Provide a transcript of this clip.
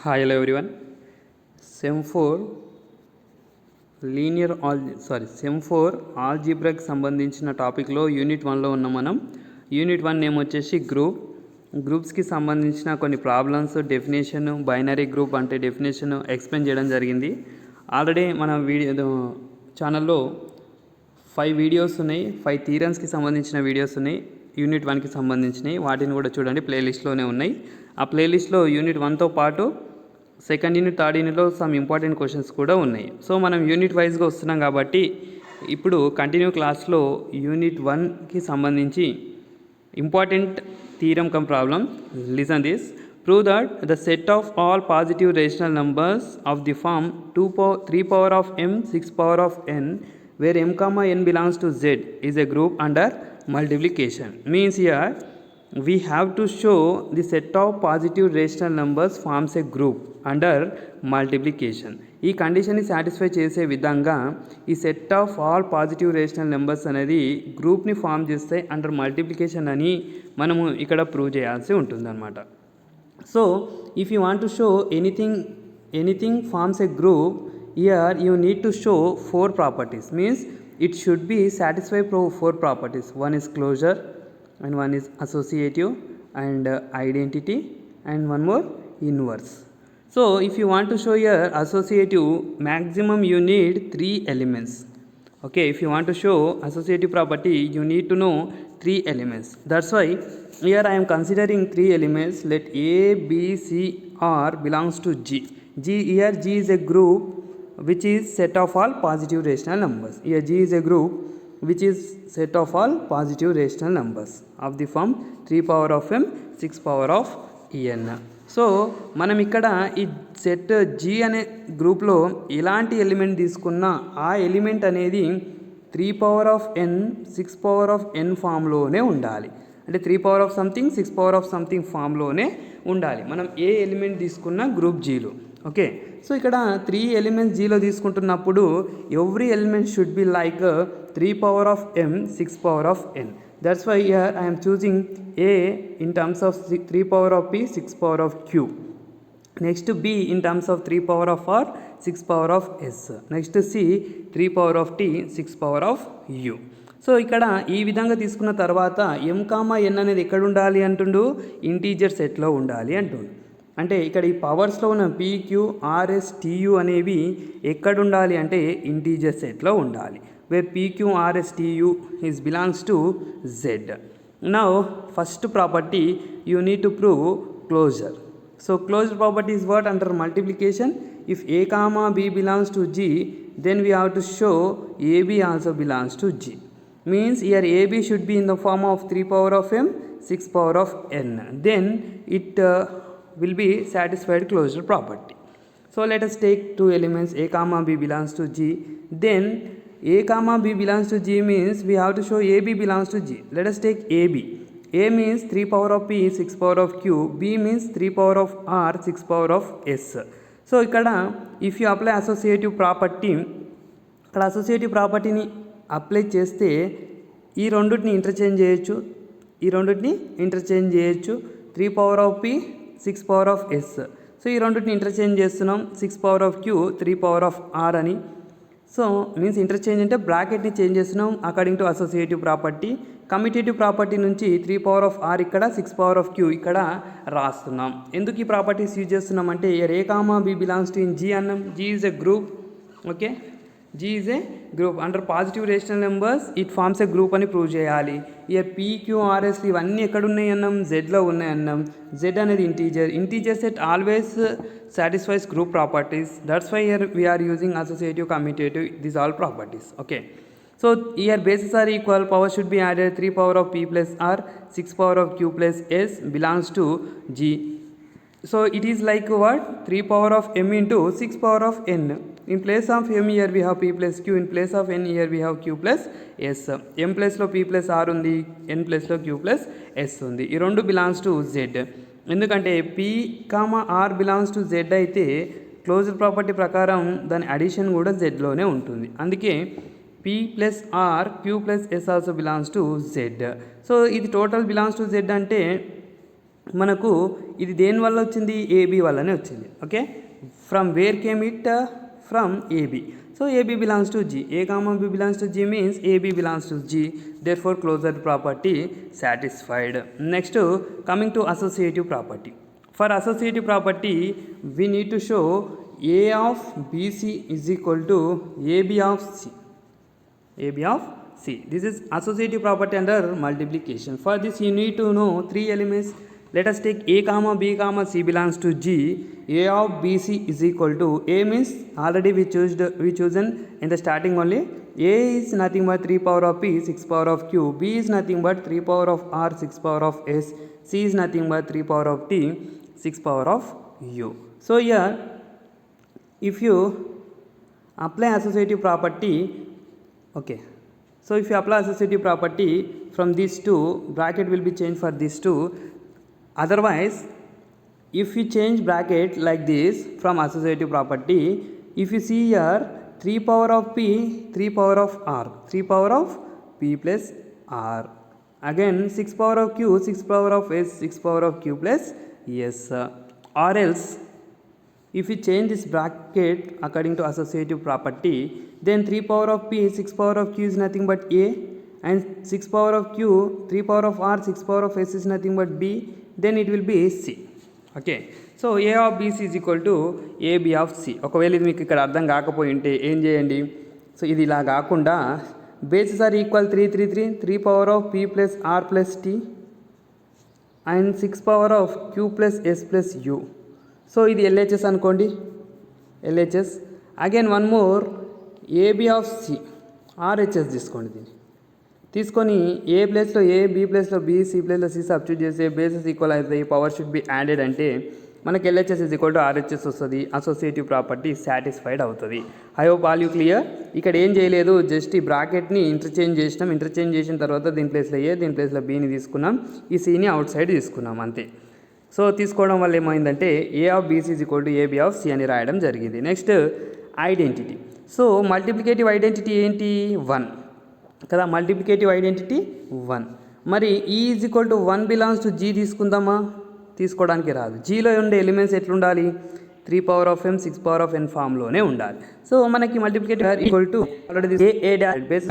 Hi hello everyone. Sem four sem four ఆల్జీబ్రాకి సంబంధించిన టాపిక్లో యూనిట్ 1లో ఉన్నాం మనం. యూనిట్ 1 నేమ్ వచ్చేసి గ్రూప్స్కి సంబంధించిన కొన్ని ప్రాబ్లమ్స్, డెఫినేషన్, బైనరీ గ్రూప్ అంటే డెఫినేషన్ ఎక్స్ప్లెయిన్ చేయడం జరిగింది. ఆల్రెడీ మన ఛానల్లో 5 వీడియోస్ ఉన్నాయి, 5 థీరమ్స్కి సంబంధించిన వీడియోస్ ఉన్నాయి, యూనిట్ 1కి సంబంధించినవి. వాటిని కూడా చూడండి, ప్లేలిస్ట్లోనే ఉన్నాయి. ఆ ప్లేలిస్ట్లో యూనిట్ 1తో పాటు సెకండ్ యూనిట్, థర్డ్ యూనిట్లో సమ్ ఇంపార్టెంట్ క్వశ్చన్స్ కూడా ఉన్నాయి. సో మనం యూనిట్ వైజ్గా వస్తున్నాం కాబట్టి ఇప్పుడు కంటిన్యూ క్లాస్లో యూనిట్ 1కి సంబంధించి important theorem come problem. Listen this. Prove that the set of all positive rational numbers of the form 3 power of m 6 power of n where m comma n belongs to z is a group under multiplication. Means here we have to show the set of positive rational numbers forms a group under multiplication. ఈ కండిషన్ని satisfy చేసే విధంగా ఈ set of all positive rational numbers అనేది గ్రూప్ని form చేస్తే under multiplication అని మనము ఇక్కడ ప్రూవ్ చేయాల్సి ఉంటుందన్నమాట. So if you want to show anything forms a group, here you need to show 4 properties. Means it should be satisfied 4 properties. One is closure and one is associative and identity and one more inverse. So if you want to show here associative, maximum you need 3 elements. Okay, if you want to show associative property, you need to know 3 elements. That's why here I am considering 3 elements. Let A, B, C, R belongs to G. Here G is a group which is set of all positive rational numbers. Here G is a group which is set of all positive rational numbers of the form 3 power of m 6 power of n. So మనం ఇక్కడ ఈ set G అనే గ్రూప్లో ఎలాంటి element తీసుకున్నా ఆ element అనేది 3 power of n 6 power of n ఫామ్లోనే ఉండాలి. అంటే 3 power of something 6 power of something ఫామ్లోనే ఉండాలి మనం ఏ ఎలిమెంట్ తీసుకున్నా గ్రూప్ జీలో. ఓకే, సో ఇక్కడ 3 ఎలిమెంట్స్ జీలో తీసుకుంటున్నప్పుడు every element should be like 3 power of m 6 power of n. That's why here I am choosing A in terms of 3 power of P 6 power of Q. Next B in terms of 3 power of R 6 power of S. Next C 3 power of T 6 power of U. So ఇక్కడ ఈ విధంగా తీసుకున్న తర్వాత m comma n అనేది ఎక్కడ ఉండాలి అంటుండు, integer సెట్లో ఉండాలి అంటుండు. అంటే ఇక్కడ ఈ పవర్స్లో ఉన్న PQ RS TU అనేవి ఎక్కడ ఉండాలి అంటే ఇంటీజర్ సెట్లో ఉండాలి. Where PQ RS TU is belongs to Z. Now first property you need to prove closure. So closure property is what? Under multiplication, if A comma B belongs to G, then we have to show AB also belongs to G. Means here AB should be in the form of 3 power of m 6 power of n. Then it will be satisfied closure property. So let us take 2 elements A comma B belongs to G. Then A comma B belongs to G means we have to show AB belongs to G. Let us take AB. A means 3 power of P 6 power of Q. B means 3 power of R 6 power of S. So ఇక్కడ if you apply associative property, ఇక్కడ associative ప్రాపర్టీని apply చేస్తే ఈ రెండుటిని interchange చేయొచ్చు. 3 power of P 6 power of S. So ఈ రెండుటిని interchange చేస్తున్నాం. 6 power of Q 3 power of R అని. So means interchange అంటే బ్రాకెట్ని చేంజ్ చేస్తున్నాం according to associative property. Commutative property నుంచి 3 పవర్ ఆఫ్ R ఇక్కడ 6 పవర్ ఆఫ్ Q ఇక్కడ రాస్తున్నాం. ఎందుకు ఈ ప్రాపర్టీస్ యూజ్ చేస్తున్నాం అంటే A comma B belongs to in G అన్నాం. G is a group. Okay, G is a group under positive rational numbers it forms a group అని prove చేయాలి. ఇయర్ PQRS ఇవన్నీ ఎక్కడ ఉన్నాయి అన్నాం, జెడ్లో ఉన్నాయి అన్నాం. జెడ్ అనేది integer set always satisfies group properties. That's why here we are using associative, commutative, these all properties. Okay, so here bases are equal, power should be added. 3 power of P plus R 6 power of Q plus S belongs to G. So it is like what? 3 power of m into 6 power of n. In place of m here we have P plus Q, in place of n here we have Q plus S. m place లో P plus R ఉంది, n place లో Q plus S ఉంది. ఈ రెండు belongs to Z. ఎందుకంటే P comma R belongs to Z అయితే closure property ప్రకారం దాని అడిషన్ కూడా జెడ్లోనే ఉంటుంది. అందుకే P plus R Q plus S also belongs to Z. So ఇది టోటల్ బిలాంగ్స్ టు Z అంటే మనకు ఇది దేని వల్ల వచ్చింది, ఏబి వల్లనే వచ్చింది. Okay, from where came it, from AB. So AB belongs to G. A comma B belongs to G means AB belongs to G. Therefore closure property satisfied. Next, coming to associative property. For associative property, we need to show A of BC is equal to AB of C. AB of C. This is associative property under multiplication. For this you need to know three elements. Let us take A comma B comma C belongs to G. A of BC is equal to, A means already we chosen in the starting only. A is nothing but 3 power of P 6 power of Q. B is nothing but 3 power of R 6 power of S. C is nothing but 3 power of T 6 power of U. So here if you apply associative property, okay, so if you apply associative property from these two, bracket will be changed for these two. Otherwise, if you change bracket like this from associative property, if you see here 3 power of P 3 power of R 3 power of P plus R, again 6 power of Q 6 power of S 6 power of Q plus S. Or else if you change this bracket according to associative property, then 3 power of P 6 power of Q is nothing but A, and 6 power of Q 3 power of R 6 power of S is nothing but B, then it will be C. Okay, so A of BC is equal to AB of C. ఒకవేళ ఇది మీకు ఇక్కడ అర్థం కాకపోయి ఉంటే ఏం చేయండి, so ఇది ఇలా కాకుండా bases are equal 3 3 3 3 power of P plus R plus T and 6 power of Q plus S plus U. So ఇది ఎల్హెచ్ఎస్ అనుకోండి, LHS. Again one more A B of C, RHS తీసుకోండి. దీన్ని తీసుకొని ఏ ప్లేస్లో ఏ, బి ప్లేస్లో B, C ప్లేస్లో C substitute చేస్తే bases equal అవుతాయి, పవర్ షుడ్ బి యాడెడ్ అంటే మనకి LHS is equal to RHS వస్తుంది. అసోసియేటివ్ ప్రాపర్టీ సాటిస్ఫైడ్ అవుతుంది. I hope all you clear. ఇక్కడ ఏం చేయలేదు, జస్ట్ ఈ బ్రాకెట్ని ఇంటర్చేంజ్ చేసినాం. ఇంటర్చేంజ్ చేసిన తర్వాత దీని ప్లేస్లో ఏ, దీని ప్లేస్లో బీని తీసుకున్నాం, ఈ సిని అవుట్ సైడ్ తీసుకున్నాం అంతే. సో తీసుకోవడం వల్ల ఏమైందంటే A of BC is equal to AB of C అని రాయడం జరిగింది. Next identity. So multiplicative identity ఏంటి, 1 కదా. Multiplicative identity 1. మరి E is equal to 1 belongs to G తీసుకుందామా, తీసుకోవడానికి రాదు. జీలో ఉండే ఎలిమెంట్స్ ఎట్లుండాలి, 3 power of M 6 power of N ఫామ్లోనే ఉండాలి. సో మనకి multiplicative equal to already A dash base